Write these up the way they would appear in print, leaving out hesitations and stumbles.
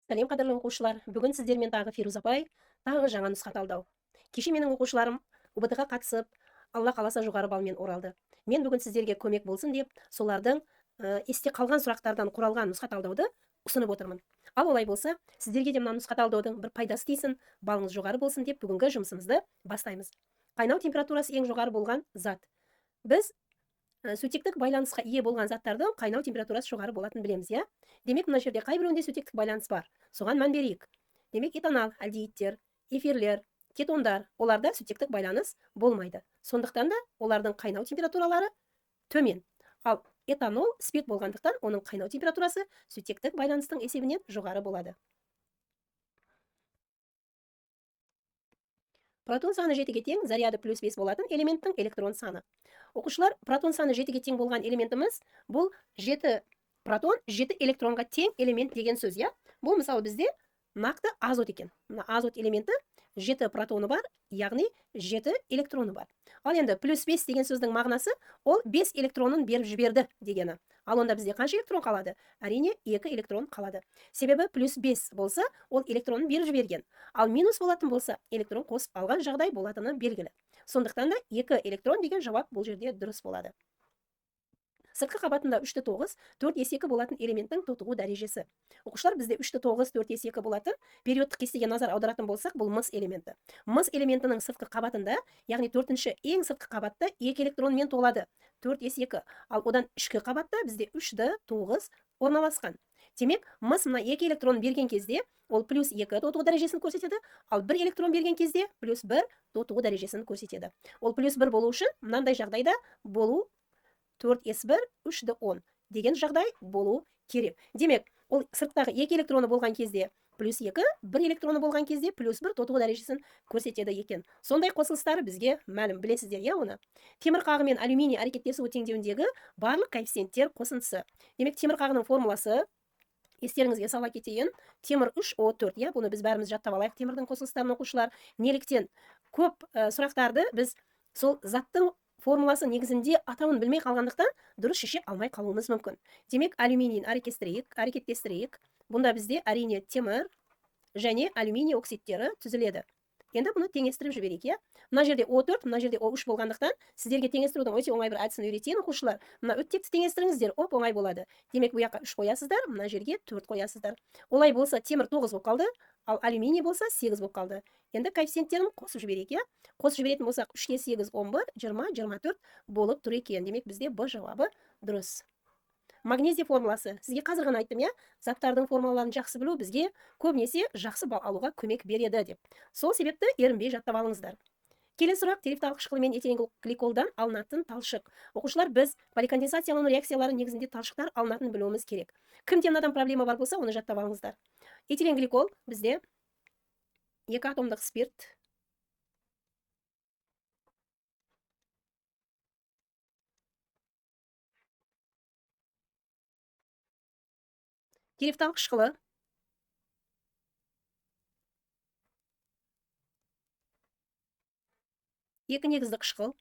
Сәлем қадірлі оқушылар, бүгін сіздермен тағы Фируза апай, тағы жаңа нұсқа талдау. Кеше менің оқушыларым УБТ-ға қатысып, Алла қаласа жоғары балмен оралды. Мен бүгін сіздерге көмек болсын деп, солардың есте қалған сұрақтардан құралған нұсқа талдауды ұсынып отырмын. Ал олай болса, сіздерге де мына нұсқа талдаудың бір пайдасы тисін, балыңыз жоғары болсын деп, бүгінгі жұмысымызды бастаймыз. Қайнау температурасы ең жоғары болған зат. Біз сутектік байланысқа ие болған заттардың қайнау температурасы жоғары болатынын білеміз, иә? Демек, мына жерде қайбіреуінде сутектік байланыс бар. Соған мән берейік. Демек, этанол альдегидтер, эфирлер, кетондар, оларда сутектік байланыс болмайды. Сондықтан да олардың қайнау температуралары төмен. Ал этанол спирт болғандықтан, оның қайнау температурасы сутектік байланыстың есебінен жоғары болады. Протон саны 7-ге тең, заряды плюс 5 болатын элементтің электрон саны. Оқушылар, протон саны 7-ге тең болған элементіміз, бұл 7 протон 7 электронға тең элемент деген сөз, иә? Бұл мысалы бізде нақты азот екен. Азот элементі 7 протоны бар, яғни 7 электроны бар. Ал енді плюс 5 деген сөздің мағынасы, ол 5 электронын беріп жіберді дегені. Ал онда бізде қанша электрон қалады? Әрине 2 электрон қалады. Себебі плюс 5 болса, ол электронын беріп жіберген. Ал минус болатын болса, электрон қосып алған жағдай болатыны белгілі. Сондықтан да 2 электрон деген жауап бұл жерде дұрыс болады. Сыртқы қабатында 3-9, 4-2 болатын элементтің тотығу дәрежесі. Оқушылар, бізде 3-9, 4-2 болатын периодтық кестеге назар аударатын болсақ, бұл мыс элементі. Мыс элементінің сыртқы қабатында, яғни 4-ші ең сыртқы қабатта 2 электронмен толады. 4-2. Ал одан ішкі қабатта бізде 3-9 орналасқан. Демек, мыс мына 2 электрон берген кезде, ол плюс 2 тотығу дәрежесін көрсетеді, ал 1 электрон берген кезде плюс 1 тотығу дәрежесін көрсетеді. Ол плюс 1 болу үшін, мынандай жағдайда болу 4s1, 3-10 деген жағдай болу керек. Демек, ол сырттағы 2 электроны болған кезде плюс 2, 1 электроны болған кезде плюс 1 тотығу дәрежесін көрсетеді екен. Сондай қосылыстары бізге мәлім, білесіздер, иә оны? Темір қағы мен алюминий әрекеттесу теңдеуіндегі барлық коэффициенттер қосындысы. Демек, темір қағының формуласы, естеріңізге сала кетейін, темір 3O4, иә, бұны біз бәріміз жаттап алайық, темірдің қосылыстарын оқушылар. Неліктен көп сұрақтарды біз сол заттың формуласы негізінде атауын білмей қалғандықтан дұрыс шеше алмай қалуымыз мүмкін. Демек, алюминийін әрекеттестірейік. Бұнда бізде әрине темір және алюминий оксидтері түзіледі. Енді бұны теңестіріп жіберейік, иә? Мына жерде O4, мына жерде O3 болғандықтан, сіздерге теңестірудің өте оңай бір әдісін үйретейін, оқушылар. Мына өттекті теңестіріңіздер, оңай болады. Демек, бұл жаққа 3 қоясыздар, мына жерге 4 қоясыздар. Олай болса, темір 9 болып қалды, ал алюминий болса 8 болып қалды. Енді коэффициенттерін қосып жіберейік, иә? Қосып жіберетін болсақ, 3-ке 8, 11, 20, 24 болып тұр екен. Демек, бізде Б жауабы дұрыс. Магнезия формуласы. Сізге қазір ғана айттым, иә? Заттардың формулаларын жақсы білу бізге көбінесе жақсы бал алуға көмек береді деп. Сол себепті ерінбей жаттап алыңыздар. Келесі сұрақ, терефталық қышқылы мен этилен гликолдан алынатын талшық. Оқушылар, біз поликонденсациялану реакциялары негізінде талшықтар алынатын білуіміз керек. Кімде мынадан проблема бар болса, оны жаттап алыңыздар. Этилен гликол бізде 2 атомдық спирт, терефталық қышқылы, екі негізді қышқыл.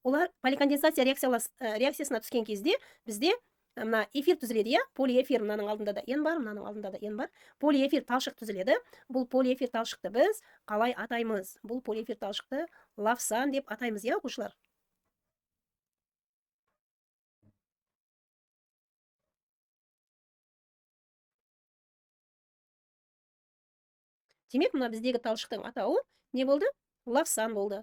Олар поликонденсация реакциясына түскен кезде бізде мына эфир түзіледі, иә? Полиэфир, мынаның алдында да N бар, мынаның алдында да N бар. Полиэфир талшық түзіледі. Бұл полиэфир талшықты біз қалай атаймыз? Бұл полиэфир талшықты лавсан деп атаймыз, иә, оқушылар? Демек, мына біздегі талшықтың атауы не болды? Лавсан болды.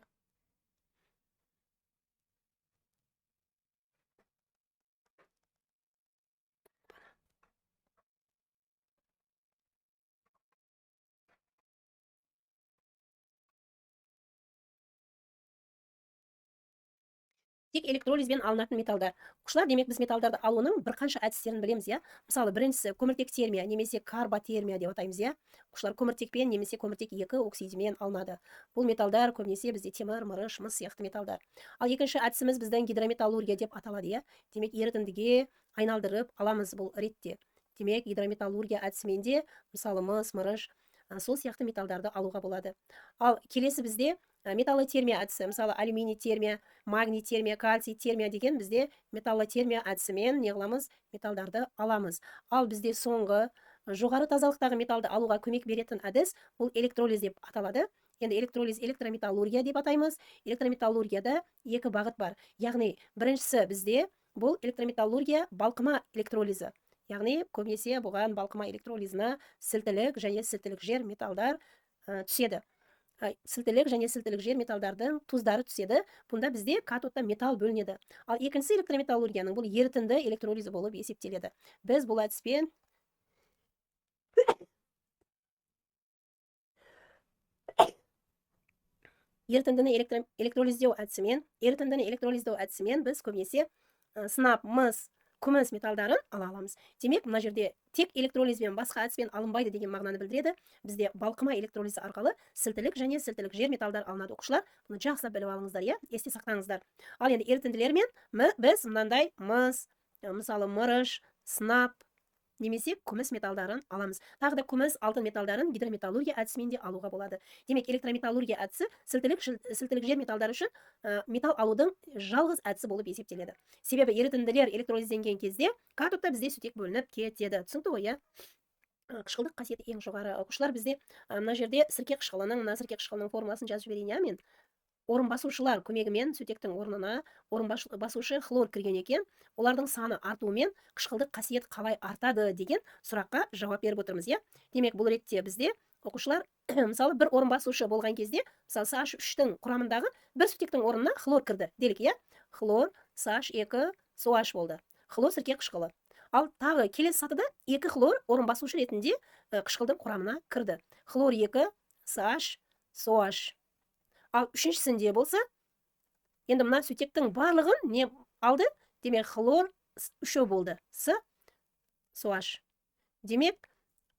Тек электролизбен алынатын металдар. Оқушылар, демек, біз металдарды алуының бірқанша әдістерін білеміз, иә? Мысалы, біріншісі көміртек термия немесе карботермия деп атаймыз, иә? Оқушылар, көміртекпен немесе көміртек 2 оксидімен алынады. Бұл металдар көбінесе бізде темір, мырыш, мыс сияқты металдар. Ал екінші әдісіміз біздің гидрометаллургия деп аталады, иә? Демек, ерітіндіге айналдырып аламыз бұл ретте. Демек, гидрометаллургия әдісімен де, мысалы, мыс, мырыш, сол сияқты металдарды алуға болады. Ал келесі бізде металлотермия әдісі, мысалы алюминий термия, магний термия, кальций термия деген бізде металлотермия әдісімен не қыламыз? Металдарды аламыз. Ал бізде соңғы жоғары тазалықтағы металды алуға көмек беретін әдіс бұл электролиз деп аталады. Енді электролиз электрометаллургия деп атаймыз. Электрометаллургияда екі бағыт бар. Яғни біріншісі бізде бұл электрометаллургия балқыма электролизі. Яғни көбінесе бұған балқыма электролизіне сілтілік және сілтілік жер металдар түседі. Сілтілік және сілтілік жер металдардың тұздары түседі. Бұнда бізде катодта металл бөлінеді. Ал екіншісі электрометаллургияның бұл ерітінді электролизі болып есептеледі. Біз бұл әдіспен ерітіндіні электролиздеу әдісімен біз көбінесе сынап, мыс, күміс металдарын ала аламыз. Демек, мына жерде тек электролизбен басқа әдіспен алынбайды деген мағынаны білдіреді. Бізде балқыма электролизі арқылы сілтілік және сілтілік жер металдар алынады. Оқушылар, бұны жақсылап біліп алыңыздар, есте сақтаңыздар. Ал енді ерітінділермен біз мынандай мыс, мысалы мырыш, сынап, немесе күміс металдарын аламыз. Тағы да күміс, алтын металдарын гидрометаллургия әдісімен де алуға болады. Демек, электрометаллургия әдісі сілтілік жер металдар үшін металл алудың жалғыз әдісі болып есептеледі. Себебі ерітінділер электролизденген кезде катодта бізде сутек бөлініп кетеді. Түсінікті ғой, қышқылдық қасиеті ең жоғары. Оқушылар, бізде мына жерде сірке қышқылының формуласын жазып жіберейін, мен орын басушылар көмегімен сутектің орнына орын басушы хлор кірген екен. Олардың саны артуымен қышқылдық қасиет қалай артады деген сұраққа жауап беріп отырмыз. Демек, бұл ретте бізде оқушылар мысалы бір орын басушы болған кезде, мысалы CH3-тің құрамындағы бір сутектің орнына хлор кірді делік, хлор CH2 SOH болды. Хлор сірке қышқылы. Ал тағы келесі сатыда 2 хлор орын басушы ретінде қышқылдың құрамына кірді. Хлор 2 CH SOH. Ал үшіншісінде болса, енді мына сутектің барлығын не алды? Демек, хлор 3 болды. SOH. Демек,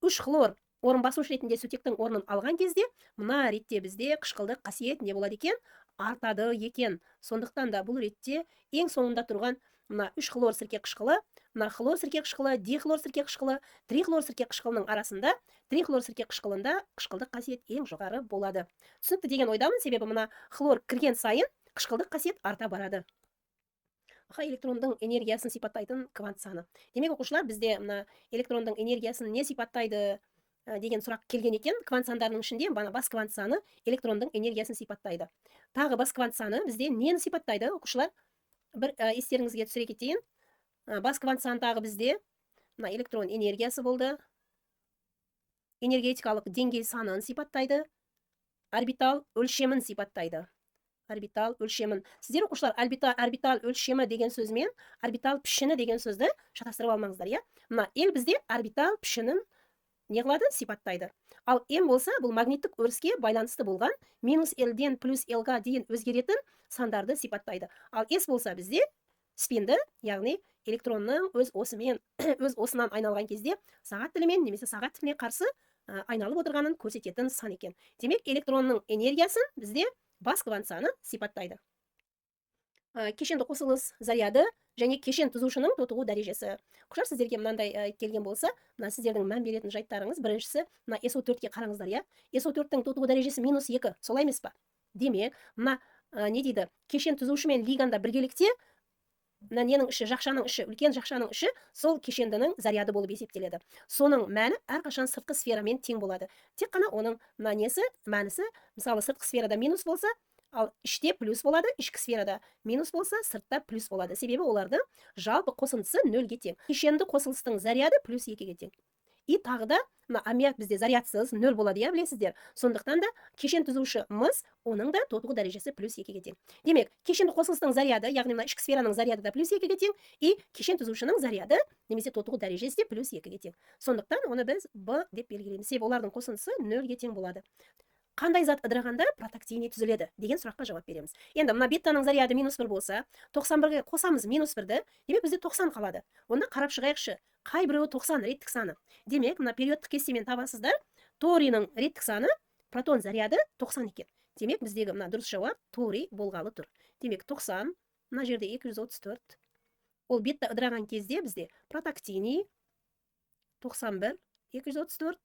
3 хлор орын басушы ретінде сутектің орнын алған кезде, мына ретте бізде қышқылдық қасиет не болады екен? Артады екен. Сондықтан да бұл ретте ең соңында тұрған мына 3 хлор сірке қышқылы, мына хлор сірке қышқылы, дихлор сірке қышқылы, трихлор сірке қышқылының арасында трихлор сірке қышқылында қышқылдық қасиет ең жоғары болады. Түсінікті деген ойдамын, себебі мына хлор кірген сайын қышқылдық қасиет арта барады. Электрондың энергиясын сипаттайтын квант саны. Демек, оқушылар, бізде мына электрондың энергиясын не сипаттайды деген сұрақ келген екен. Квант сандарының ішінде бас квант саны электрондың энергиясын сипаттайды. Тағы бас квант саны бізде нені сипаттайды? Оқушылар, бір естеріңізге түсіре кетейін. Бас квант саны тағы бізде электрон энергиясы болды. Энергетикалық деңгей санын сипаттайды. Орбитал өлшемін сипаттайды. Орбитал өлшемін. Сіздер, оқушылар, орбитал өлшемі деген сөзмен орбитал пішіні деген сөзді шатастырып алмаңыздар. Мына L бізде орбитал пішінін не қылады? Сипаттайды. Ал М болса, бұл магниттік өріске байланысты болған -L-ден +L-ға дейін өзгеретін сандарды сипаттайды. Ал S болса бізде спинді, яғни электронның өз осынан айналған кезде сағат тілімен немесе сағат тіліне қарсы айналып отырғанын көрсететін сан екен. Демек, электронның энергиясын бізде бас квант саны сипаттайды. Кешенді қосылыс заряды және кешен түзушінің тотығу дәрежесі. Құшар, сіздерге мынандай келген болса, мына сіздердің мән беретін жайттарыңыз, біріншісі, мына SO4-ке қараңыздар, SO4-тің тотығу дәрежесі -2, солай емес па? Демек, мына не дейді, кешен түзуші мен лиганда біргелікте, ненің іші, жақшаның іші, үлкен жақшаның іші, сол кешендінің заряды болып есептеледі. Соның мәні әрқашан сыртқы сферамен тең болады. Тек қана оның мәнісі, мысалы сыртқы сферада минус болса, ал іште плюс болады, ішкі сферада минус болса, сыртта плюс болады. Себебі олардың жалпы қосындысы 0-ге тең. Кешенді қосылыстың заряды +2-ге тең. И тағы да, аммиак бізде зарядсыз 0 болады, білесіздер. Сондықтан да кешен түзуші мыс, оның да тотығу дәрежесі +2-ге тең. Демек, кешенді қосылыстың заряды, яғни ішкі сфераның заряды да +2-ге тең, и кешен түзушінің заряды немесе тотығу дәрежесі де +2-ге тең. Сондықтан оны біз Б деп белгілейміз. Себебі олардың қосындысы 0-ге тең болады. Қандай зат ыдырағанда протактиний түзіледі деген сұраққа жауап береміз. Енді мына беттаның заряды -1 болса, 91-ге қосамыз -1-ді, демек бізде 90 қалады. Онда қарап шығайықшы, қай біреуі 90 реттік саны. Демек, мына периодтық кестемен табасыздар, торийның реттік саны протон заряды 90 екен. Демек, біздегі мына дұрыс жауап торий болғалы тұр. Демек, 90, мына жерде 234. Ол бетті ыдыраған кезде бізде протактиний 91, 234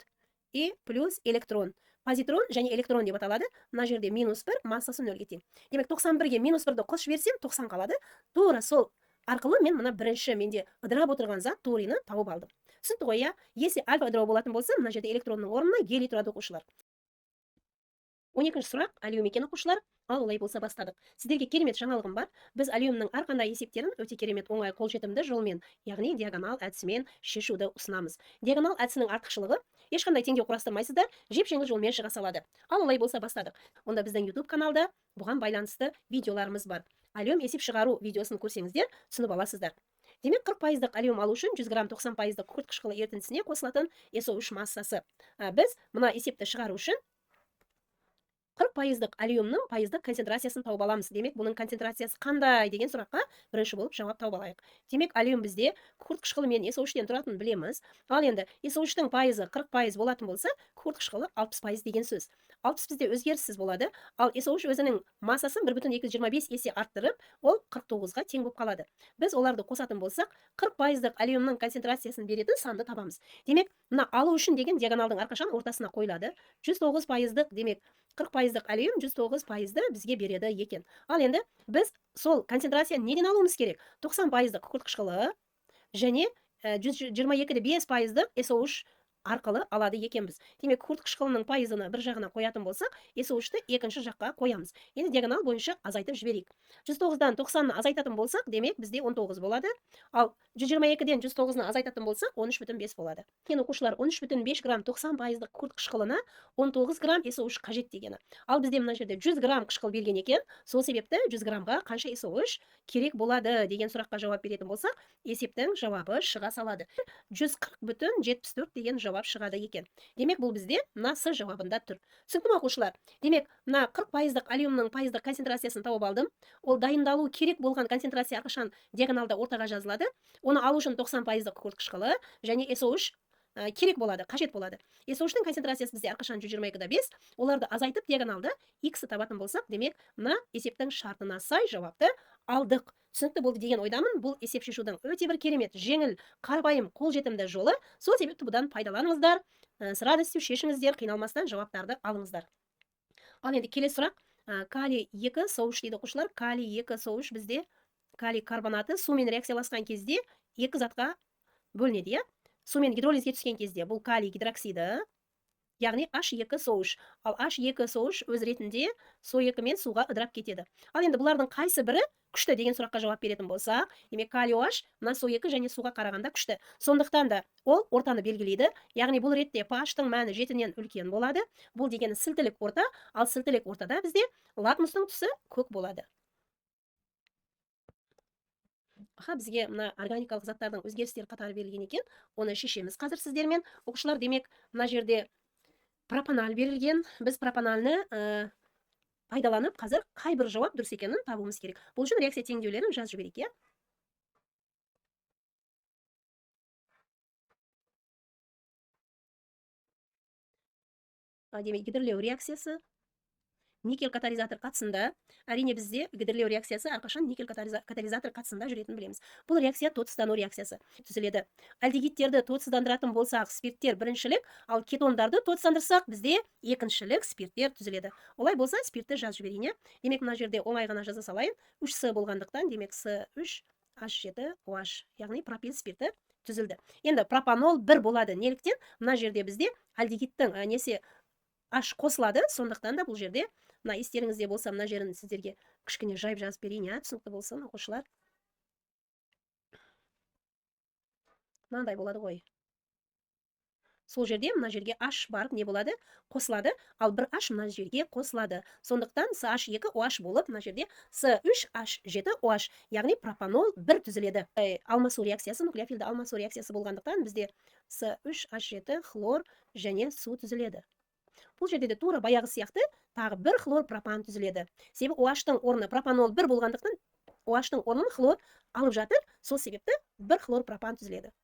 и плюс электрон. Позитрон және электрон деп аталады. Мына жерде -1, массасы 0-ге тең. Демек, 91-ге -1-ді қосып берсем, 90 қалады. Тура сол арқылы мен мына бірінші менде ыдырап отырған зат торийні тауып алдым. түсінді ғой, иә? Если альфа ыдырау болатын болса, мына жерде электронның орнына гелий тұрады оқушылар. 12-ші сұрақ, алюм екен оқушылар. Ал олай болса бастадық. Сіздерге керемет жаңалығым бар. Біз алюмнің әрқандай есептерін өте керемет оңай қолжетімді жолмен, яғни диагонал әдісімен шешуді ұсынамыз. Диагонал әдісінің артықшылығы ешқандай теңдеу құрастырмайсыздар, жеп-жеңіл жолмен шыға салады. Ал олай болса бастадық. Онда біздің YouTube каналда бұған байланысты видеоларымыз бар. Алюм есеп шығару видеосын көрсеңіздер, түсініп аласыздар. Демек 40% алюм алу үшін 100 грамм 90% күкірт қышқылы ерітіндісіне қосылатын SO3 массасы. Біз мына есепті шығару үшін 40% алюмның пайыздық концентрациясын тауып аламыз. Демек, бұның концентрациясы қандай деген сұраққа бірінші болып жауап тауып алайық. Демек, алюм бізде күкірт қышқылы мен SO3-тен тұратын білеміз. Ал енді SO3-тің пайызы 40% болатын болса, күкірт қышқылы 60% деген сөз. 60 бізде өзгеріссіз болады. Ал SO3 өзінің массасын 1,225 есе арттырып, ол 49-ға тең болып қалады. Біз оларды қосатын болсақ, 40% алюмның концентрациясын беретін санды табамыз. Демек, мына алу үшін деген диагоналдың әрқашан ортасына қойылады. 109%, демек 40% алюм 109%-ді бізге береді екен. Ал енді біз сол концентрацияны неден алуымыз керек? 90% күкірт қышқылы және 122,5% SO3 арқылы алады екенбіз. Демек, күкірт қышқылының пайызына бір жағына қоятын болсақ, SO3-ті екінші жаққа қоямыз. Енді диагонал бойынша азайтып жіберейік. 109-дан 90-ны азайтатын болсақ, демек, бізде 19 болады. Ал 122-ден 109-ны азайтатын болсақ, 13,5 болады. Енді оқушылар 13,5 грамм 90% күкірт қышқылына 19 грамм SO3 қажет дегені. Ал бізде мына жерде 100 грамм қышқыл берген екен. Сол себепті 100 граммға қанша SO3 керек болады деген сұраққа жауап беретін болсақ, есептің жауабы шыға салады. 140,74 деген жауап шығады екен. Демек, бұл бізде мына С жауабында тұр. Түсінікті ме оқушылар? Демек, мына 40% алюмнің пайыздық концентрациясын тауып алдым. Ол дайындалу керек болған концентрация әрқашан диагоналда ортаға жазылады. Оны алу үшін 90% күкірт қышқылы және SO3 керек болады, қажет болады. SO3-тің концентрациясы бізде әрқашан 122,5. Оларды азайтып диагоналда X табатын болсақ, демек, мына есептің шартына сай жауапты алдық. Түсінікті болды деген ойдамын. Бұл есеп шешудің өте бір керемет, жеңіл, қарапайым, қолжетімді жолы. Сол себепті бұдан пайдаланыңыздар. С радостью шешіңіздер, қиналмастан жауаптарды алыңыздар. Ал енді келесі сұрақ. Калий 2 SO3 дейді оқушылар. Калий 2 SO3 бізде калий карбонаты сумен реакцияласқан кезде екі затқа бөлінеді, иә? Сумен гидролизге түскен кезде бұл калий гидроксиді, яғни H2SO3. Ал H2SO3 өз ретінде SO2 мен суға ыдырап кетеді. Ал енді бұлардың қайсы бірі күшті деген сұраққа жауап беретін болса, демек калий OH мына SO2 және суға қарағанда күшті. Сондықтан да ол ортаны белгілейді. Яғни бұл ретте pH-тың мәні 7-нен үлкен болады. Бұл дегені сілтілік орта, ал сілтілік ортада бізде лакмустың түсі көк болады. Бізге мына органикалық заттардың өзгерістер қатары берілген екен. Оны шешеміз қазір сіздермен. Оқушылар, демек, мына жерде пропаналь берілген. Біз пропанальны пайдаланып, қазір қай бір жауап дұрыс екенін табуымыз керек. Бұл үшін реакция теңдеулерін жазып жіберейік, иә? Демек, гидрлеу реакциясы никель катализатор қатысында. Әрине бізде гидрлеу реакциясы әрқашан никель катализатор қатысында жүретінін білеміз. Бұл реакция тотсыздану реакциясы түзіледі. Альдегидтерді тотсыздандыратын болсақ, спирттер біріншілік, ал кетондарды тотсыздандырсақ, бізде екіншілік спирттер түзіледі. Олай болса, спиртті жазып жіберейін. Демек, мына жерде оңай ғана жаза салайын. 3С болғандықтан, демек С3H7OH, яғни пропил спирті түзілді. Енді пропанол 1 болады. Неліктен? Мына жерде бізде альдегидтің несі H қосылады, сондықтан да бұл жерде, мына естеріңізде болса, мына жерін сіздерге кішкене жайып жазып берейін, түсінікті болсын, оқушылар. Мынандай болады ғой. Сол жерде мына жерге H барып не болады? Қосылады, ал бір H мына жерге қосылады. Сондықтан H2OH болып, мына жерде S3H7OH, яғни пропанол 1 түзіледі. Алмасу реакциясы, нуклеофилді алмасу реакциясы болғандықтан бізде S3H7 хлор және су түзіледі. Бұл жерде де тура баяғы сияқты тағы бір хлор пропан түзіледі. Себебі OH-тың орны пропанол 1 болғандықтан OH-тың орнын хлор алып жатыр, сол себепті бір хлор пропан түзіледі.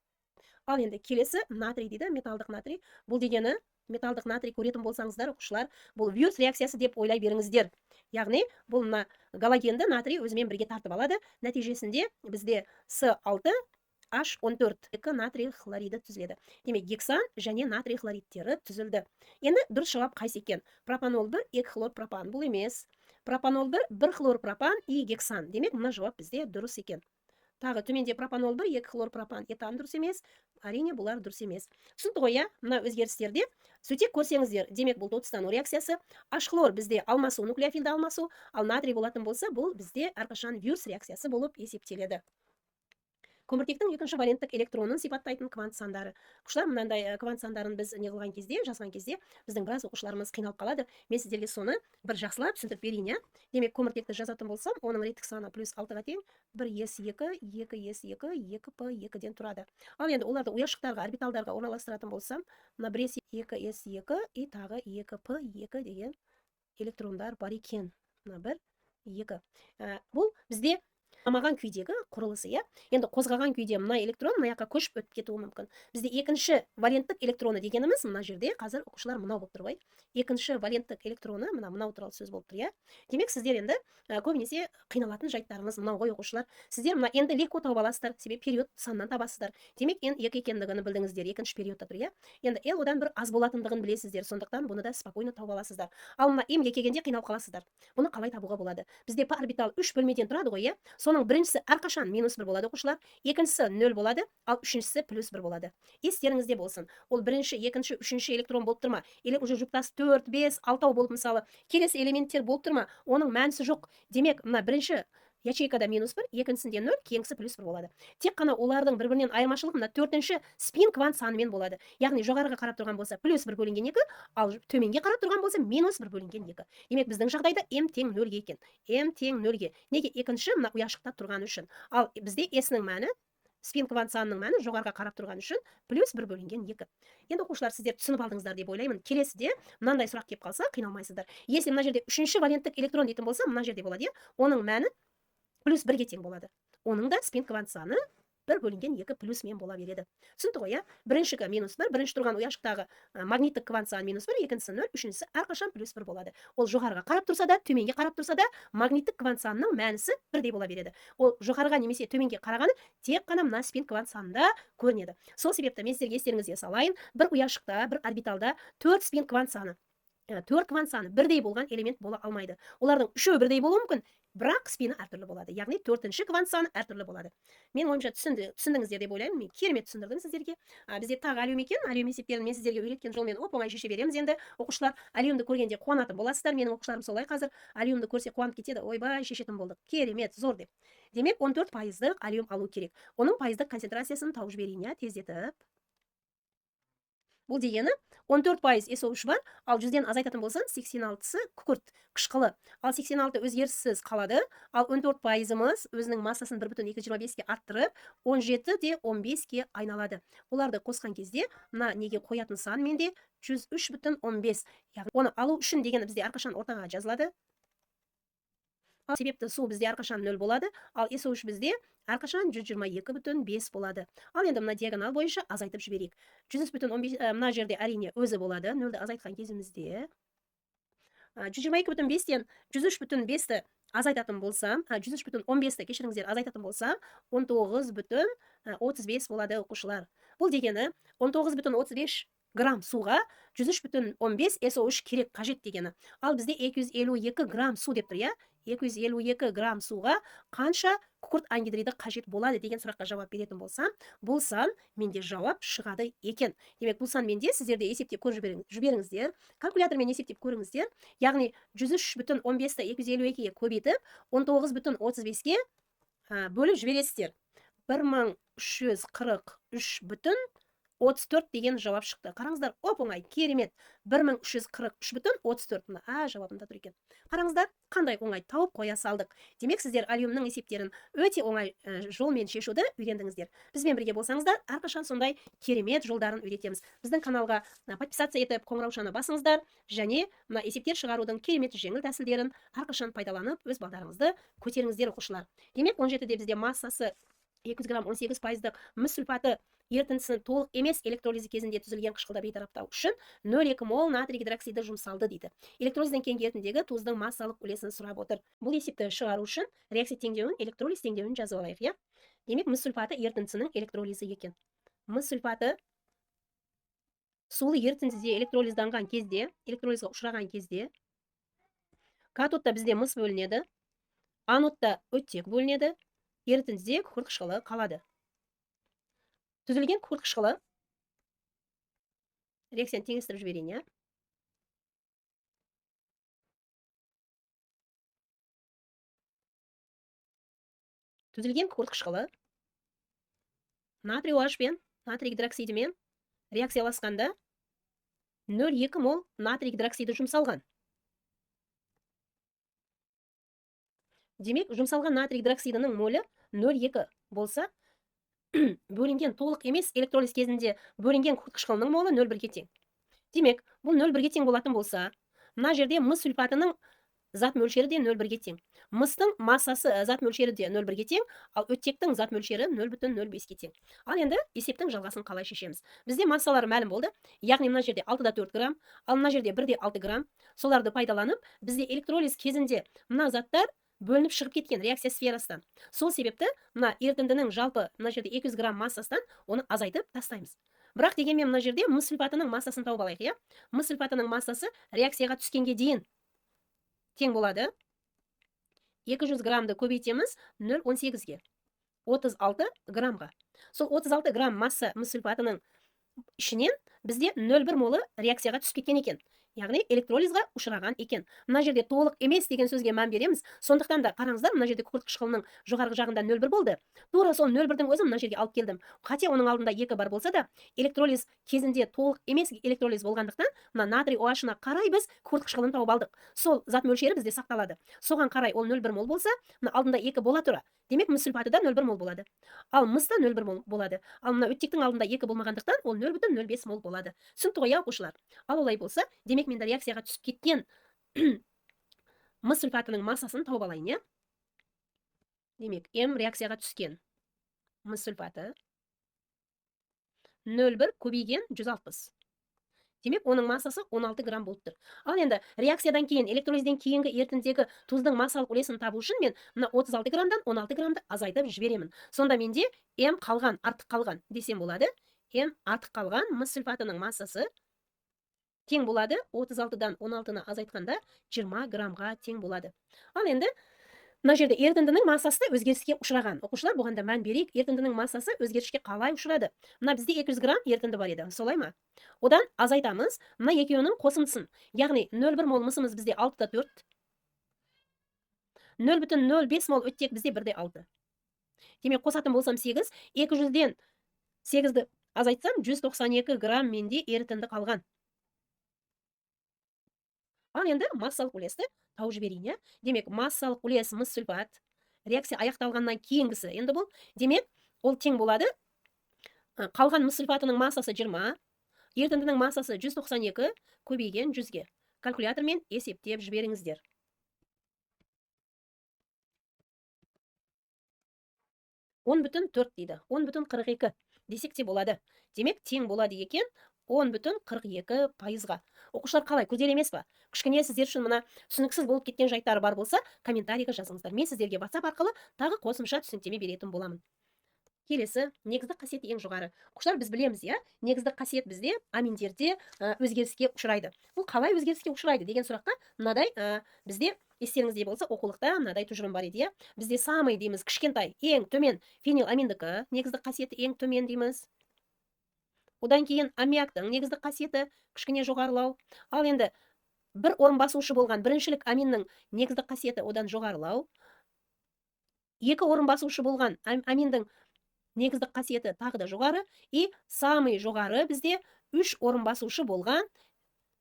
Ал енді келесі натрий дейді, металдық натрий. Бұл дегені металдық натрий көретін болсаңыздар, оқушылар, бұл Вюрц реакциясы деп ойлай беріңіздер. Яғни, бұл галогенді натрий өзімен бірге тартып алады. Нәтижесінде бізде С6H14 натрий хлориді түзіледі. Демек, гексан және натрий хлоридтері түзілді. Енді дұрыс жауап қайсы екен? Пропанол 1, 2 хлор пропан. Бұл емес. Пропанол 1, 1 хлор пропан и гексан. Демек, мына жауап бізде дұрыс екен. Тағы төменде пропанол 1, 2 хлорпропан этан дұрыс емес. Әрине, бұлар дұрыс емес. Түсінді ғой, иә? Мына өзгерістерде сөйтсек көрсеңіздер, демек бұл тотыстану реакциясы. H хлор бізде алмасу, нуклеофилді алмасу, ал натрий болатын болса, бұл бізде әрқашан вирус реакциясы болып есептеледі. Көміртектің екінші валенттік электронын сипаттайтын квант сандары. Оқушылар, мынандай квант сандарын біз не қылған кезде, жазған кезде, біздің біраз оқушыларымыз қиналып қалады. Мен сіздерге соны бір жақсылап түсіндіріп берейін, иә. Демек, көміртекті жазатын болсам, оның реттік саны плюс 6-ға тең 1s2, 2s2, 2p2-ден тұрады. Ал енді оларды ұяшықтарға, орбиталдарға орналастыратын болсам, мына 1s2 и тағы 2p2 деген электрондар бар екен. Мына 1, 2. Бұл бізде қамаған күйдегі құрылысы, иә. Енді қозғаған күйде мына электрон мына жаққа көшіп өтіп кетуі мүмкін. Бізде екінші валенттік электроны дегеніміз мына жерде қазір оқушылар мынау болып тұр ғой. Екінші валенттік электроны мынау туралы сөз болып тұр, иә. Демек, сіздер енді көбінесе қиналатын жайттарыңыз мынау ғой оқушылар. Сіздер мына енді легко тауып аласыздар, себебі период санынан табасыздар. Демек, n 2 екендігін білдіңіздер, екінші периодта тұр, иә. Енді l одан бір аз болатындығын білесіздер, сондықтан бұны да спокойно тауып аласыздар. Ал мына m-ге келгенде қиналып қаласыздар. Бұны қалай табуға болады? Бізде p орбитал 3 бөлмеден тұрады ғой, иә. Соның біріншісі әрқашан минус 1 болады оқушылар, екіншісі 0 болады, ал үшіншісі плюс 1 болады. Естеріңізде болсын. Ол бірінші, екінші, үшінші электрон болып тұрма, или уже жұптас 4, 5, 6 болып мысалы, келесі элементтер болып тұрма, оның мәнісі жоқ. Демек, мына бірінші ячейкада минус 1, екіншісінде 0, кейінгісі плюс 1 болады. Тек қана олардың бір-бірінен айырмашылығы мына төртінші спин квант санымен болады. Яғни жоғарыға қарап тұрған болса плюс 1 бөлінген 2, ал төменге қарап тұрған болса минус 1 бөлінген 2. Демек, біздің жағдайда m тең 0-ге екен. m тең 0-ге. Неге? Екінші мына ұяшықта тұрған үшін. Ал бізде s-нің мәні, спин квант санының мәні жоғарыға қарап тұрған үшін плюс 1 бөлінген 2. Енді оқушылар, сіздер түсініп алдыңыздар деп ойлаймын. Келесіде мынандай сұрақ келіп қалса, қиналмайсыздар. Если мына жерде үшінші валенттік электрон дейтін болса, мына жерде болады, оның мәні плюс 1-ге тең болады. Оның да спин квант саны 1 бөлінген 2 плюс мен бола береді. Түсінді ғой, иә? Біріншігі минус 1, бірінші тұрған ұяшықтағы магниттік квант саны минус 1, екіншісі 0, үшіншісі әрқашан плюс 1 болады. Ол жоғарыға қарап тұрса да, төменге қарап тұрса да, магниттік квант санының мәнісі бірдей бола береді. Ол жоғарыға немесе төменге қарағаны тек қана мына спин квант санында көрінеді. Сол себепті мен сіздерге естеріңізге салайын, бір ұяшықта, бір орбиталда 4 спин квант саны, 4 квант саны бірдей болған элемент бола алмайды. Олардың үшеуі бірдей болуы мүмкін, бірақ спині әртүрлі болады. Яғни төртінші квант саны әртүрлі болады. Мен ойымша түсіндіңіздер деп ойлаймын. Мен керемет түсіндірдім сіздерге. Бізде тағы алюм екен. Алюм есептерін мен сіздерге үйреткен жолмен оп-оңай шеше береміз енді. Оқушылар алюмді көргенде қуанатын боласыздар. Менің оқушыларым солай қазір. Алюмді көрсе қуанып кетеді. Ойбай, шешетін болдық. Керемет, зор деп. Демек, 14% алюм алу керек. Оның пайыздық концентрациясын тауып жіберейін, иә, тездетіп. Бұл дегені 14% SO3 бар, ал 100-ден азайтатын болсан 86-сы күкірт қышқылы. Ал 86 өзгеріссіз қалады, ал 14%-ымыз өзінің массасын 1,225-ге арттырып, 17-де 15-ге айналады. Оларды қосқан кезде, мына неге қоятын сан менде 103,15. Яғни оны алу үшін дегені бізде әрқашан ортаға жазылады. Себепті су бізде әрқашан 0 болады, ал SO3 бізде әрқашан 122,5 болады. Ал енді мына диагонал бойынша азайтып жіберейік. 103,15 мына жерде әрине өзі болады, 0-ді азайтқан кезімізде. 122,5-тен 103,5-ті азайтатын болсам, 103,15-ті кешіріңіздер азайтатын болсам, 19,35 болады оқушылар. Бұл дегені 19,35 грамм суға 103,15 SO3 керек қажет дегені. Ал бізде 252 грамм су деп тұр, иә? 252 грамм суға қанша күкірт ангидриді қажет болады деген сұраққа жауап беретін болсам, бұл сан менде жауап шығады екен. Демек, бұл сан менде сіздерде есептеп көріп жіберіңіздер, калькулятормен есептеп көріңіздер. Яғни 103,15-ті 252-ге көбейтіп, 19,35-ге бөліп жібересіздер. 1343,34 деген жауап шықты. Қараңыздар, оп-оңай, керемет. 1343,34. Жауабында тұр екен. Қараңыздар, қандай оңай тауып қоя салдық. Демек, сіздер алюмнің есептерін өте оңай жолмен шешуді үйрендіңіздер. Бізбен бірге болсаңыздар, әрқашан сондай керемет жолдарын үйретеміз. Біздің каналға подписация етіп, қоңыраушаны басыңыздар, және мына есептер шығарудың керемет жеңіл тәсілдерін әрқашан пайдаланып, өз балдарыңызды көтеріңіздер оқушылар. Демек, 17-де бізде массасы 200 грамм 18%-дық мыс сульфаты ертіндісінің толық емес электролизі кезінде түзілген қышқылда бейтараптау үшін 0,2 мол натрий гидроксиді жұмсалды дейді. Электролизден кейінгі ерітіндегі тұздың массалық үлесін сұрап отыр. Бұл есепті шығару үшін реакция теңдеуін, электролиз теңдеуін жазып алайық, иә? Демек, мыс сульфаты ертіндісінің электролизі екен. Мыс сульфаты сулы ертіндіде электролизданған кезде, электролизға ұшыраған кезде, катодта бізде мыс бөлінеді, анодта оттек бөлінеді, ерітіндіде күкірт қышқылы қалады. Түзілген күкірт қышқылы реакцияны теңестіріп жіберейін, иә. Түзілген күкірт қышқылы натрий OH пен натрий гидроксидімен реакцияласқанда 0,2 мол натрий гидроксиді жұмсалған. Демек, жұмсалған натрий гидроксидінің молі 0,2 болса, бөлінген толық емес электролиз кезінде бөлінген күкірт қышқылының молы 0,1-ге тең. Демек, бұл 0,1-ге тең болатын болса, мына жерде мыс сульфатының зат мөлшері де 0,1-ге тең. Мыстың массасы зат мөлшері де 0,1-ге тең, ал оттектің зат мөлшері 0,05-ге тең. Ал енді есептің жалғасын қалай шешеміз? Бізде массалары мәлім болды. Яғни мына жерде 6-да 4 грамм, ал мына жерде 1-де 6 грамм. Соларды пайдаланып, бізде электролиз кезінде мына заттар бөлініп шығып кеткен реакция сферасынан. Сол себепті мына ерітіндінің жалпы мына жерде 200 грамм массасынан оны азайтып тастаймыз. Бірақ дегенмен мына жерде мыс сульфатының массасын тауып алайық, иә? Мыс сульфатының массасы реакцияға түскенге дейін тең болады. 200 граммды көбейтеміз 0,18-ге. 36 граммға. Сол 36 грамм масса мыс сульфатының ішінен бізде 0,1 молы реакцияға түсіп кеткен екен. Яғни электролизға ұшыраған екен. Мына жерде толық емес деген сөзге мән береміз. Сондықтан да қараңыздар, мына жерде күкірт қышқылының жоғарғы жағында 0,1 болды. Тура сол 0,1-дің өзін мына жерге алып келдім. Хотя оның алдында 2 бар болса да, электролиз кезінде толық емес электролиз болғандықтан, мына натрий OH-ына қарай біз күкірт қышқылын тауып алдық. Сол зат мөлшері бізде сақталады. Соған қарай ол 0,1 мол болса, мына алдында 2 бола тұра. Демек, мыс сульфаты да 0,1 мол болады. Ал мыс та 0,1 мол болады. Ал мына оттектің алдында 2 болмағандықтан, ол 0,05 мол болады. Түсінікті ғой, оқушылар? Ал олай болса, демек менде реакцияға түсіп кеткен мыс сульфатының массасын тауып алайын, иә? Демек, М реакцияға түскен мыс сульфаты 0,1 көбейген 160. Демек, оның массасы 16 грамм болып тұр. Ал енді реакциядан кейін, электролизден кейінгі ерітіндегі тұздың массалық үлесін табу үшін мен мына 36 граммдан 16 граммды азайтып жіберемін. Сонда менде М қалған, артық қалған десем болады. М артық қалған мыс сульфатының массасы тең болады. 36-дан 16-ны азайтқанда 20 граммға тең болады. Ал енді мына жерде ерітіндінің массасы өзгеріске ұшыраған. Оқушылар, бұған да мән берейік. Ерітіндінің массасы өзгеріске қалай ұшырады? Мына бізде 200 грамм ерітінді бар еді, солай ма? Одан азайтамыз. Мына екеуінің қосындысын. Яғни 0,1 мол мысымыз бізде 6-да 4. 0,05 мол оттек бізде 1-де 6. Демек, қосатын болсам 8. 200-ден 8-ді азайтсам, 192 грамм менде ерітінді қалған. Ал енді массалық үлесті тауып жіберейін, иә? Демек, массалық үлес мыс сульфат реакция аяқталғаннан кейінгісі. Енді бұл, демек, ол тең болады. Қалған мыс сульфатының массасы 20, ерітіндінің массасы 192 көбейген 100-ге. Калькулятормен есептеп жіберіңіздер. 10,4 дейді. 10,42 десек те болады. Демек, тең болады екен 10,42%-ға. Оқушылар қалай, күрделі емес па? Кішкене сіздер үшін мына түсініксіз болып кеткен жайттары бар болса, комментарийға жазыңыздар. Мен сіздерге WhatsApp арқылы тағы қосымша түсініктеме беретін боламын. Келесі, негіздік қасиеті ең жоғары. Оқушылар, біз білеміз, иә? Негіздік қасиет бізде аминдерде өзгеріске ұшырайды. Бұл қалай өзгеріске ұшырайды деген сұраққа мынадай бізде естеріңізде болса, оқулықта мынадай тұжырым бар еді, иә? Бізде самый дейміз, кішкентай, ең төмен фениламиндікі негіздік қасиеті ең төмен дейміз. Одан кейін аммиактың негіздік қасиеті кішкене жоғарылау. Ал енді бір орын басушы болған біріншілік аминнің негіздік қасиеті одан жоғарылау. Екі орын басушы болған аминдің негіздік қасиеті тағы да жоғары. И самый жоғары бізде 3 орын басушы болған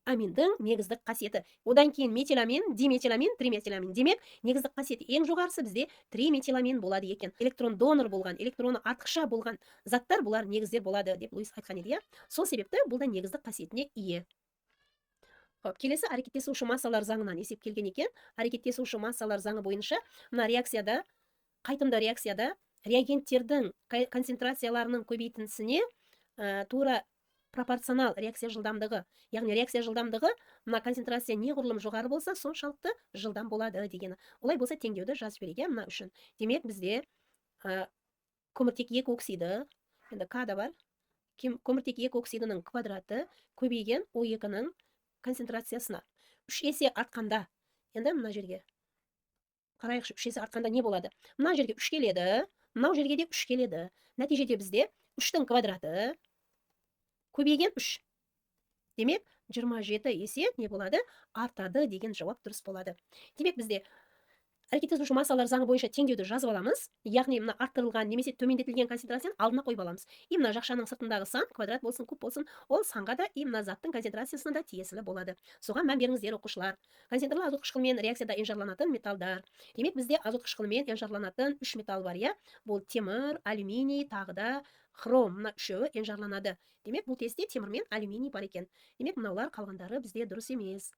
аминдің негіздік қасиеті. Одан кейін метиламин, диметиламин, триметиламин. Демек, негіздік қасиеті ең жоғарысы бізде триметиламин болады екен. Электрон донор болған, электроны артықша болған заттар бұлар негіздер болады деп Луис айтқан еді, иә? Сол себепті бұл да негіздік қасиетіне ие. Келесі әрекеттесуші массалар заңынан есептелген екен. Әрекеттесуші массалар заңы бойынша мына реакцияда, қайтымды реакцияда реагенттердің концентрацияларының көбейтіндісіне тура пропорционал реакция жылдамдығы. Яғни реакция жылдамдығы мына концентрация неғұрлым жоғары болса, соншалықты жылдам болады дегені. Олай болса теңдеуді жазып жіберейік, мына үшін. Демек, бізде көміртек 2 оксиді, енді К да бар. Көміртек 2 оксидінің квадраты көбейген O2-ның концентрациясына 3 есе артқанда. Енді мына жерге қарайықшы, 3 есе артқанда не болады? Мына жерге 3 келеді, мынау жерге де 3 келеді. Нәтижеде бізде 3-тің квадраты көбейген 3. Демек, 27 есе не болады? Артады деген жауап дұрыс болады. Демек, бізде әрекеттесуші массалар заңы бойынша теңдеуді жазып аламыз. Яғни мына арттырылған немесе төмендетілген концентрацияны алдына қойып аламыз. И мына жақшаның сыртындағы сан, квадрат болсын, куб болсын, ол санға да и мына заттың концентрациясына да тиесілі болады. Соған мән беріңіздер, оқушылар. Концентрлы азот қышқылымен реакцияда енжарланатын металдар. Демек, бізде азот қышқылымен енжарланатын 3 металл бар, иә? Бұл темір, алюминий, тағы да хром. Мына үшеуі енжарланады. Демек, бұл тестте темір мен алюминий бар екен. Демек, мынаулар қалғандары бізде дұрыс емес.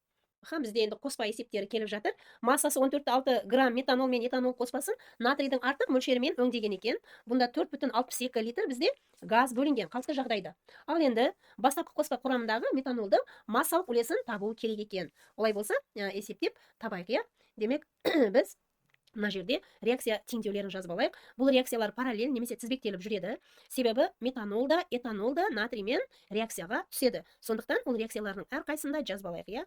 Бізде енді қоспа есептері келіп жатыр. Массасы 14,6 грамм метанол мен этанол қоспасын натрийдің артық мөлшерімен өңдеген екен. Бұнда 4,62 литр бізде газ бөлінген қалыпты жағдайда. Ал енді бастапқы қоспа құрамындағы метанолдың массалық үлесін табу керек екен. Олай болса, есептеп табайық, иә? Демек, біз мына жерде реакция теңдеулерін жазып алайық. Бұл реакциялар параллель немесе тізбектеліп жүреді. Себебі метанол да, этанол да натриймен реакцияға түседі. Сондықтан ол реакциялардың әрқайсында жазып алайық, иә?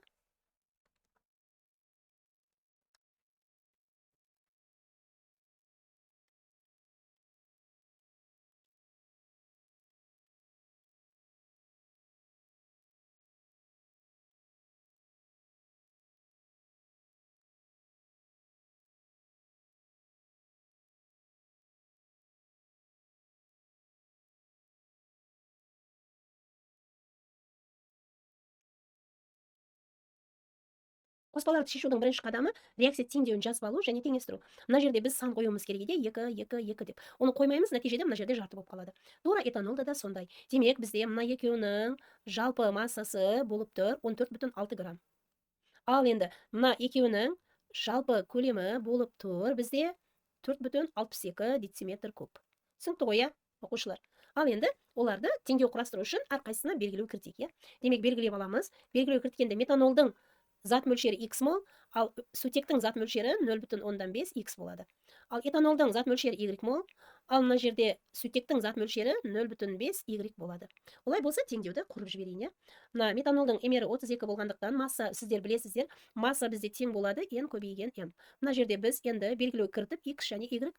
Қоспаларды шешудің бірінші қадамы реакция теңдеуін жазып алу және теңестіру. Мына жерде біз сан қоюымыз керек еді, 2, 2, 2 деп. Оны қоймаймыз, нәтижеде мына жерде жарты болып қалады. Тура этанолда да сондай. Демек, бізде мына екеуінің жалпы массасы болып тұр 14,6 грамм. Ал енді мына екеуінің жалпы көлемі болып тұр бізде 4,62 дециметр куб. Түсінікті ғой, иә, оқушылар? Ал енді оларды теңдеу құрастыру үшін әрқайсысына белгілеу кіртейік, иә? Демек, белгілеп аламыз. Белгілеу кірткенде метанолдың зат мөлшері x мол, ал сутектің зат мөлшері 0,5 x болады. Ал этанолдың зат мөлшері y мол, ал мына жерде сутектің зат мөлшері 0,5 y болады. Олай болса, теңдеуді құрып жіберейін. Мына метанолдың емері 32 болғандықтан масса, сіздер білесіздер, масса бізде тең болады n көбейген m. Мына жерде біз енді белгілеу кіртіп x және y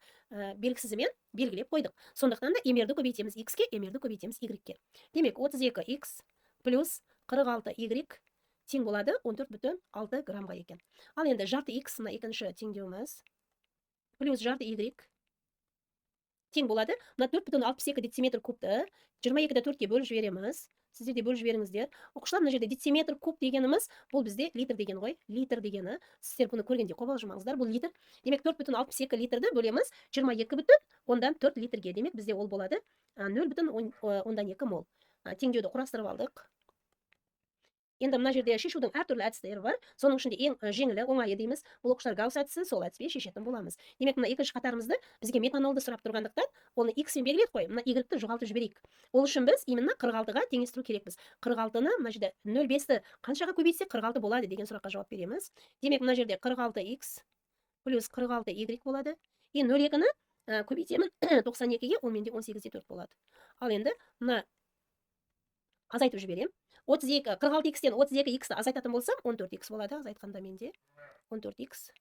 белгісізімен белгілеп қойдық. Сондықтан да емерді көбейтеміз x-ке, емерді көбейтеміз y-ке. Демек, 32x плюс 46y тең болады 14,6 граммға екен. Ал енді жарты x мына екінші теңдеуіміз плюс жарты y тең болады. Мына 4,62 дециметр кубты 22-ді 4-ке бөліп жібереміз. Сіздер де бөліп жіберіңіздер. Оқушылар, мына жерде дециметр куб дегеніміз бұл бізде литр деген ғой. Литр дегені, сіздер бұны көргенде қобалжымаңыздар, бұл литр. Демек, 4,62 литрді бөлеміз 22,4 литрге. Демек, бізде ол болады 0,2 мол. Теңдеуді құрастырып алдық. Енді мына жерде шешудің әртүрлі әдістері бар. Соның ішінде ең жеңілі, оңайы дейміз. Бұл оқушылар Гаусс әдісі, сол әдіспен шешетін боламыз. Демек, мына екінші қатарымызды бізге метанолды сұрап тұрғандықтан, оны x-пен белгілеп қой. Мына y-ті жоғалтып жіберейік. Ол үшін біз именно 46-ға теңестіру керекпіз. 46-ны мына жерде 0,5-ті қаншаға көбейтсек 46 болады деген сұраққа жауап береміз. Демек, мына жерде 46x плюс 46y болады. И 0,2-ні көбейтемін 92-ге, ол менде 18-де 4 болады. Ал енді мына азайтып жіберем. 46x-тен 32x-ті азайтатын болсам, 14x болады, азайтқанда менде 14x.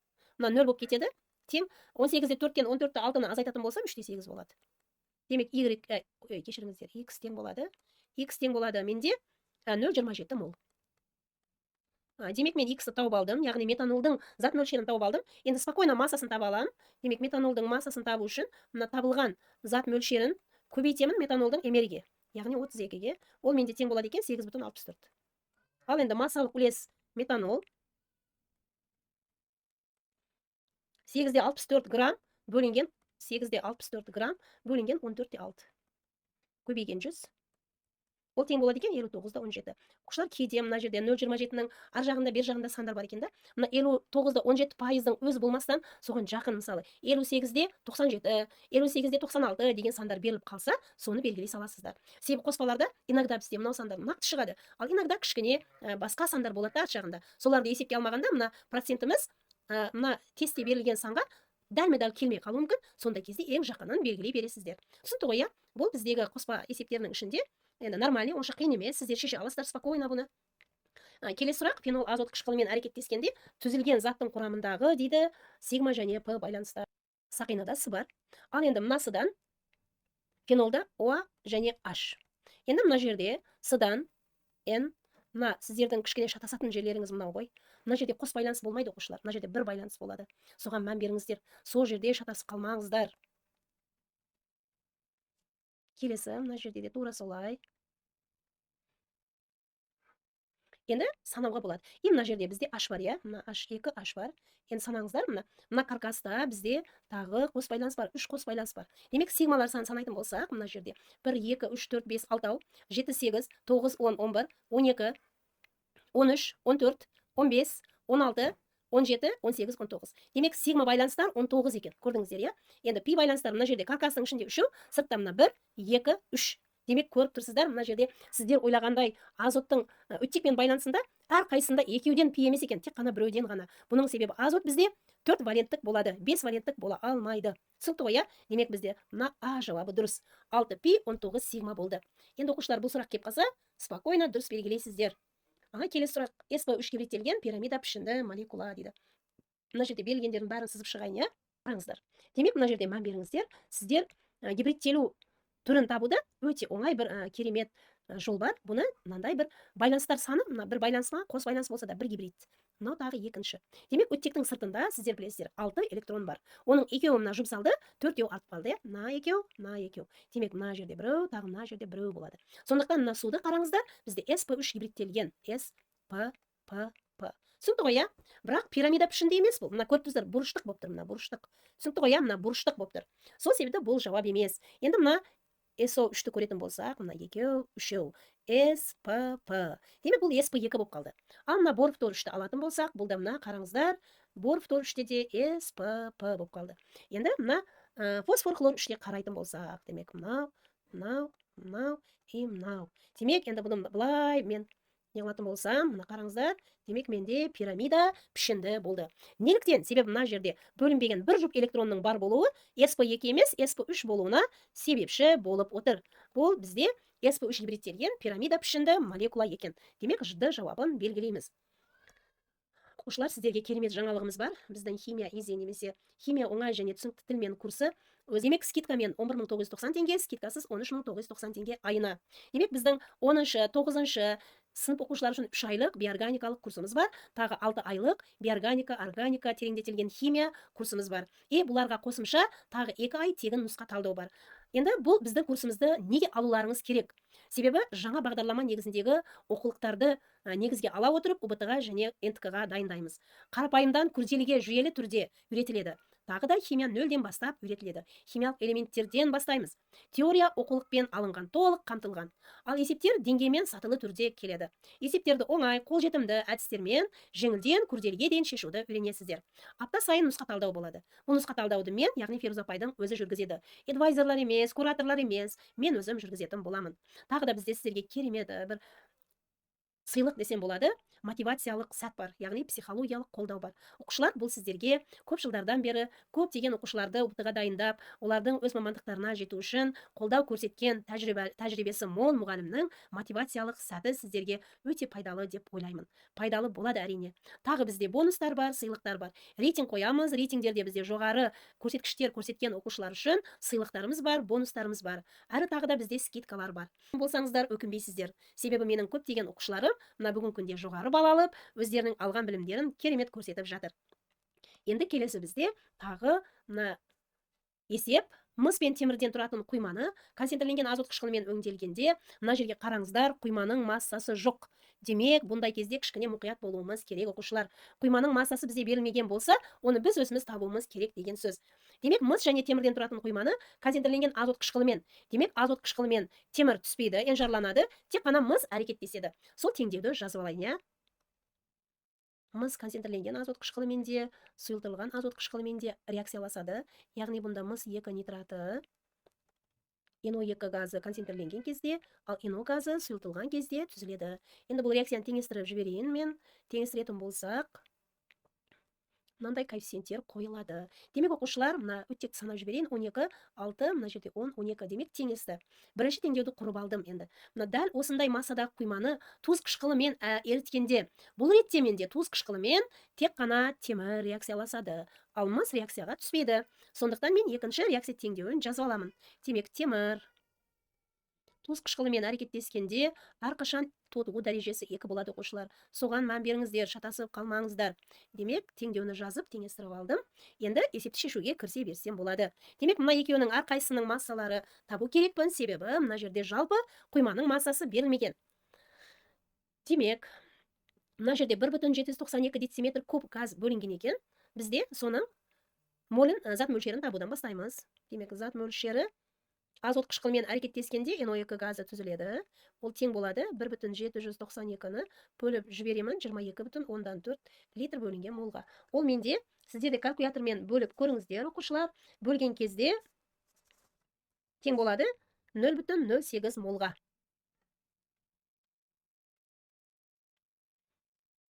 Мына 0 болып кетеді. Тең 18-де 4-тен 14-ті 6-ны азайтатын болсам, 3-те 8 болады. Демек, кешіріңіздер, x тең болады. X тең болады менде 0,27 мол. Демек, мен x-ті тауып алдым, яғни метанолдың зат мөлшерін тауып алдым. Енді спокойно массасын таба аламын. Демек, метанолдың массасын табу үшін мына табылған зат мөлшерін көбейтемін метанолдың емерге. Яғни 32-ге, ол менде тең болады екен 8,64. Ал енді массалық үлес метанол 8,64 грамм бөлінген 8,64 грамм бөлінген 14,6. Көбейген 100. Ол тең болады екен 59,17. Оқушылар, кейде мына жерде 0,27-нің ар жағында, бер жағында сандар бар екен да. Мына 59,17%-ның өзі болмастан, соған жақын, мысалы 58-де 97, 58-де 96 деген сандар беріліп қалса, соны белгілей саласыздар. Себебі қоспаларда иногда бізде мынау сандар нақты шығады, ал иногда кішкене басқа сандар болады ар жағында. Соларды есепке алмағанда, мына процентіміз мына тестте берілген санға дәлме-дәл келмей қалуы мүмкін. Сондай кезде ең жақынын белгілей бересіздер. Түсінікті ғой, иә? Бұл біздегі қоспа есептерінің ішінде енді нормальный, онша қиын емес, сіздер шеше аласыздар спокойно бұны. Келесі сұрақ, фенол азот қышқылымен әрекеттескенде түзілген заттың құрамындағы дейді сигма және п байланыстар. Сақинада с бар. Ал енді мына с-дан фенолда о және h. Енді мына жерде с-дан n, мына сіздердің кішкене шатасатын жерлеріңіз мынау ғой. Мына жерде қос байланыс болмайды оқушылар. Мына жерде бір байланыс болады. Соған мән беріңіздер. Сол жерде шатасып қалмаңыздар. Келесі, мына жерде де тура солай. Енді санауға болады. Мына жерде бізде h бар, иә? Мына h2, h бар. Енді санаңыздар, мына каркаста бізде тағы қос байланыс бар, 3 қос байланыс бар. Демек, сигмалар санын санайтын болсақ, мына жерде 1, 2, 3, 4, 5, 6, 7, 8, 9, 10, 11, 12, 13, 14, 15, 16, 17, 18, 19. Демек, сигма байланыстар 19 екен. Көрдіңіздер, иә? Енді пи байланыстар мына жерде каркастың ішінде 3, сыртта мына 1, 2, 3. Демек, көріп тұрсыздар, мына жерде сіздер ойлағандай азоттың оттекпен байланысында әр қайсында екеуден пи емес екен, тек қана біреуден ғана. Бұның себебі азот бізде 4 валенттік болады, 5 валенттік бола алмайды. Түсінікті ғой, иә? Демек, бізде мына А жауабы дұрыс. 6 пи 19 сигма болды. Енді оқушылар бұл сұрақ келіп қалса, спокойно дұрыс белгілейсіздер. Келесі сұрақ, sp3 гибридтелген пирамида пішінді молекула дейді. Мына жерде берілгендердің бәрін сызып шығайын, иә? Қараңыздар. Демек, мына жерде мән беріңіздер. Сіздер гибридтелу түрін табуда өте оңай бір керемет жол бар. Бұны мынандай бір байланыстар саны, мына бір байланыс ма, қос байланыс болса да бір гибрид. Мынау тағы екінші. Демек, оттектің сыртында сіздер білесіздер 6 электрон бар. Оның екеуі мына жұмсалды, 4-еу артып қалды, иә? Мына екеу, мына екеу. Демек, мына жерде біреу, тағы мына жерде біреу болады. Сондықтан мына суды қараңыздар, бізде sp3 гибридтелген. sp. Түсінікті ғой, иә? Бірақ пирамида пішінде емес бұл. Мына көріп тұрсыздар, бұрыштық болып тұр, мына бұрыштық. Түсінікті ғой, иә? Мына бұрыштық болып тұр. Сол себепті бұл жауап емес. Енді мына SO3-ті көретін болсақ, мына екеу, үшеу. SPP. Демек, бұл SP2 болып қалды. Ал мына бор фтор 3-ті алатын болсақ, бұл да мына қараңыздар, бор фтор 3-те де SPP болып қалды. Енді мына фосфор хлор 3-те қарайтын болсақ, демек, мынау. Демек, енді бұны былай мен не қылатын болсам, мына қараңыздар, демек менде пирамида пішінді болды. Неліктен? Себебі мына жерде бөлінбеген бір жұп электронның бар болуы sp2 емес, sp3 болуына себепші болып отыр. Бұл бізде sp3 гибридтелген пирамида пішінді молекула екен. Демек, жды жауабын белгілейміз. Оқушылар, сіздерге керемет жаңалығымыз бар. Біздің химия изи немесе химия оңай және түсінікті тілмен курсы демек, скидкамен 11.990 теңге, скидкасыз 13.990 теңге айына. Демек, біздің 10-шы, 9-шы сынып оқушылар үшін 3 айлық биорганикалық курсымыз бар. Тағы 6 айлық биорганика, органика, тереңдетілген химия курсымыз бар. Бұларға қосымша тағы 2 ай тегін нұсқа талдау бар. Енді бұл біздің курсымызды неге алуларыңыз керек? Себебі жаңа бағдарлама негізіндегі оқулықтарды негізге ала отырып УБТ-ға және НТК-ға дайындаймыз. Қарапайымдан күрделіге жүйелі түрде үйретіледі. Тағы да химия 0-ден бастап үйретіледі. Химиялық элементтерден бастаймыз. Теория оқулықпен алынған, толық қамтылған. Ал есептер деңгеймен сатылы түрде келеді. Есептерді оңай, қолжетімді әдістермен жеңілден күрделіге дейін шешуді үйренесіздер. Апта сайын нұсқа талдау болады. Бұл нұсқа талдауды мен, яғни Феруза апайдың өзі жүргізеді. Эдвайзерлар емес, кураторлар емес, мен өзім жүргізетін боламын. Тағы да бізде сіздерге керемет бір сыйлық десем болады, мотивациялық сәт бар, яғни психологиялық қолдау бар. Оқушылар, бұл сіздерге көп жылдардан бері көптеген оқушыларды УБТ-ға дайындап, олардың өз мамандықтарына жету үшін қолдау көрсеткен тәжірибесі мол мұғалімнің мотивациялық сәті сіздерге өте пайдалы деп ойлаймын. Пайдалы болады әрине. Тағы бізде бонустар бар, сыйлықтар бар. Рейтинг қоямыз, рейтингдерде бізде жоғары көрсеткіштер көрсеткен оқушылар үшін сыйлықтарымыз бар, бонустарымыз бар. Әрі тағы да бізде скидкалар бар. Болсаңыздар өкінбейсіздер. Себебі менің көптеген оқушыларым мына бүгін күнде жоғары бал алып, өздерінің алған білімдерін керемет көрсетіп жатыр. Енді келесі бізде тағы мына есеп, мыс пен темірден тұратын құйманы концентрленген азот қышқылымен өңделгенде, мына жерге қараңыздар, құйманың массасы жоқ. Демек, бұндай кезде кішкене мұқият болуымыз керек оқушылар. Құйманың массасы бізде берілмеген болса, оны біз өзіміз табуымыз керек деген сөз. Демек, мыс және темірден тұратын құйманы концентрленген азот қышқылымен, демек, азот қышқылымен темір түспейді, энжарланады, тек қана мыс әрекеттеседі. Сол теңдеуді жазып алайын, иә? Мыс концентрленген азот қышқылымен де, сұйылтылған азот қышқылымен де реакцияласады. Яғни бұнда мыс 2 нитраты NO2 газы концентрленген кезде, ал NO газы сұйылтылған кезде түзіледі. Енді бұл реакцияны теңестіріп жіберейін мен. Теңестіретін болсақ, мынандай коэффициенттер қойылады. Демек оқушылар, мына өттекті санап жіберейін, 12, 6, мына жерде 10, 12, демек теңесті. Бірінші теңдеуді құрып алдым енді. Мына дәл осындай массадағы құйманы тұз қышқылымен еріткенде, бұл ретте менде тұз қышқылымен тек қана темір реакцияласады, ал мыс реакцияға түспейді. Сондықтан мен екінші реакция теңдеуін жазып аламын. Демек темір тұз қышқылымен әрекеттескенде әрқашан тотығу дәрежесі 2 болады оқушылар. Соған мән беріңіздер, шатасып қалмаңыздар. Демек, теңдеуін жазып, теңестіріп алдым. Енді есепті шешуге кірісе берсем болады. Демек, мына екеуінің әрқайсының массалары табу керекпін, себебі мына жерде жалпы құйманың массасы берілмеген. Демек, мына жерде 1,792 дециметр куб газ бөлінген екен. Бізде соның молін, зат мөлшерін табудан бастаймыз. Демек, зат мөлшері азот қышқылмен әрекеттескенде NO2 газы түзіледі. Ол тең болады 1,792-ні бөліп жіберемін 22,4 литр бөлінген молға. Ол менде сіздерде калькулятормен бөліп көріңіздер оқушылар. Бөлген кезде тең болады 0,08 молға.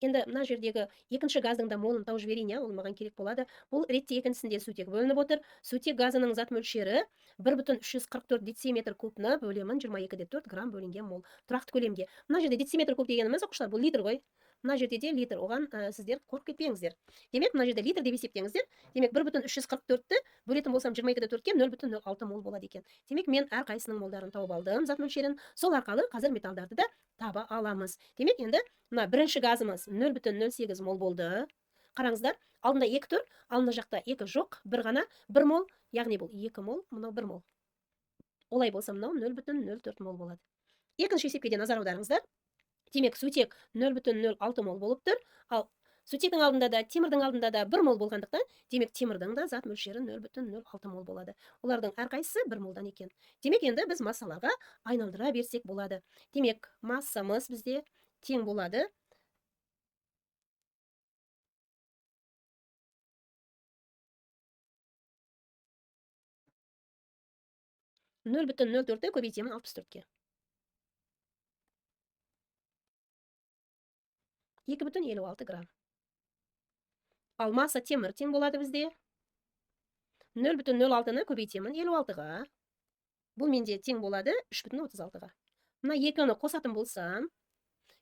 Енді мына жердегі екінші газдың да молын тауып жіберейін, ол маған керек болады. Бұл ретте екіншісінде сутек бөлініп отыр. Сутек газының зат мөлшері 1,344 дециметр кубны бөлемін 22,4 грамм бөлінген мол. Тұрақты көлемге. Мына жерде дециметр куб дегеніміз оқушылар, бұл литр ғой. Мына жерде де литр, оған сіздер қорқып кетпеңіздер. Демек, мына жерде литр деп есептеңіздер. Демек, 1,344-ті бөлетін болсам 22,4-ке 0,06 мол болады екен. Демек, мен әрқайсының молдарын тауып алдым, зат мөлшерін. Сол арқалы қазір металдарды да таба аламыз. Демек, енді мына бірінші газымыз 0,08 мол болды. Қараңыздар, алдында 2 тұр, алдында жақта 2 жоқ, бір ғана 1 мол, яғни бұл 2 мол, мынау 1 мол. Олай болса, мынау 0,04 мол болады. Екінші есепке де назар аударыңыздар. Демек, сутек 0,06 мол болып тұр, ал сутектің алдында да, темірдің алдында да 1 мол болғандықтан, демек, темірдің да зат мөлшері 0,06 мол болады. Олардың әрқайсысы 1 молдан екен. Демек, енді біз массаларға айналдыра берсек болады. Демек, массамыз бізде тең болады 0,04-ті көбейтемін 64-ке. 2,56 грамм. Ал масса темір тең болады бізде 0,06-ны көбейтемін 56-ға. Бұл менде тең болады 3,36-ға. Мына екіні қосатын болсам,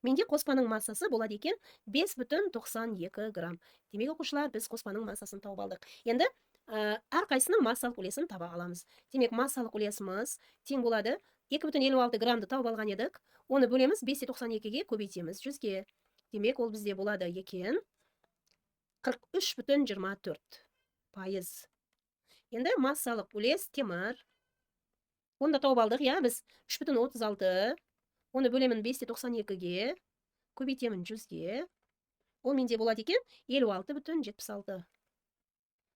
менде қоспаның массасы болады екен 5,92 грамм. Демек, оқушылар, біз қоспаның массасын тауып алдық. Енді әрқайсының массалық үлесін таба аламыз. Демек, массалық үлесіміз тең болады 2,56 граммды тауып алған едік. Оны бөлеміз 5,92-ге көбейтеміз 100-ге. Демек, ол бізде болады екен 43,24 пайыз. Енді массалық үлес темір. Оны да тауып алдық, біз 3,36, оны бөлемін 5,92-ге, көбейтемін 100-ге. Ол менде болады екен 56,76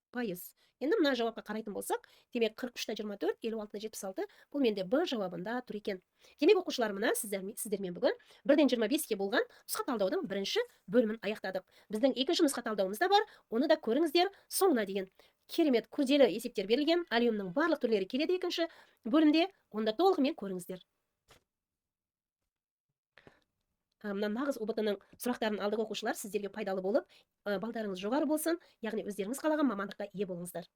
пайыз. Енді мына жауапқа қарайтын болсақ, демек 43,24, 56,76, бұл менде Б жауабында тұр екен. Демек, оқушылар, мына сіздермен бүгін 1-25-ке болған нұсқа талдаудың бірінші бөлімін аяқтадық. Біздің екінші нұсқа талдауымыз да бар, оны да көріңіздер. Соңына деген керемет күрделі есептер берілген, алюминнің барлық түрлері келеді екінші бөлімде, онда толығымен көріңіздер. Мына нағыз ұбт-ның сұрақтарын алдық оқушылар, сіздерге пайдалы болып, балдарыңыз жоғары болсын, яғни өздеріңіз қалаған мамандыққа ие болыңыздар.